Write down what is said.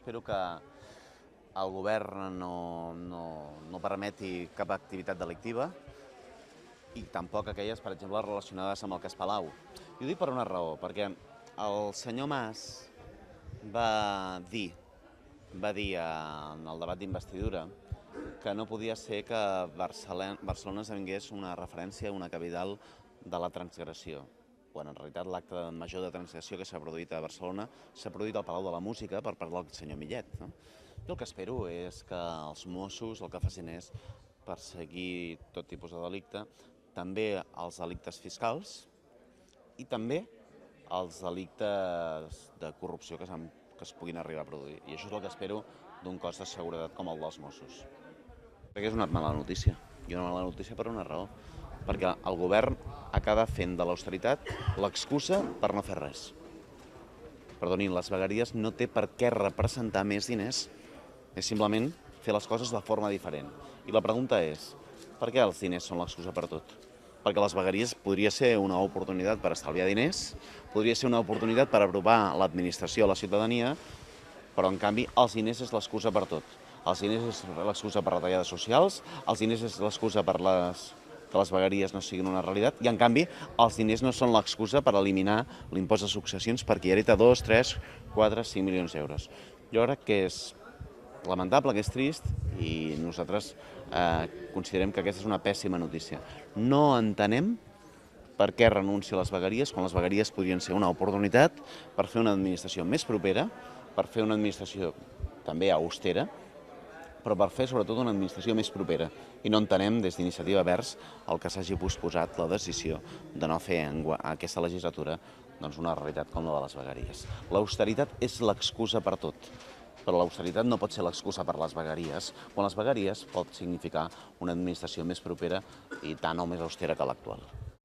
Espero que el govern no permeti cap activitat delictiva i tampoc aquelles, per exemple, relacionades amb el cas Palau. I ho dic per una raó, perquè el senyor Mas va dir en el debat d'investidura que no podia ser que Barcelona esdevingués una referència, una capital de la transgressió, quan en realitat l'acte major de transgressió que s'ha produït a Barcelona s'ha produït al Palau de la Música per part del senyor Millet. Jo el que espero és que els Mossos el que facin és perseguir tot tipus de delicte, també els delictes fiscals i també els delictes de corrupció que es puguin arribar a produir. I això és el que espero d'un cos de seguretat com el dels Mossos. Crec que és una mala notícia. I una mala notícia per una raó. Perquè el govern acaba fent de l'austeritat l'excusa per no fer res. Perdonin, les vegueries no té per què representar més diners, és simplement fer les coses de forma diferent. I la pregunta és, per què els diners són l'excusa per tot? Perquè les vegueries podria ser una oportunitat per estalviar diners, podria ser una oportunitat per apropar l'administració a la ciutadania, però en canvi els diners és l'excusa per tot. Els diners és l'excusa per retallades socials, els diners és l'excusa per que les vegueries no siguin una realitat, i en canvi els diners no són l'excusa per eliminar l'impost de successions per qui hereta 2, 3, 4, 5 milions d'euros. Jo crec que és lamentable, que és trist, i nosaltres considerem que aquesta és una pèssima notícia. No entenem per què renuncia a les vegueries, quan les vegueries podrien ser una oportunitat per fer una administració més propera, per fer una administració també austera, però per fer sobretot una administració més propera. I no entenem des d'Iniciativa Verds el que s'hagi posposat la decisió de no fer en aquesta legislatura una realitat com la de les vegueries. L'austeritat és l'excusa per tot, però l'austeritat no pot ser l'excusa per les vegueries, quan les vegueries pot significar una administració més propera i tant o més austera que l'actual.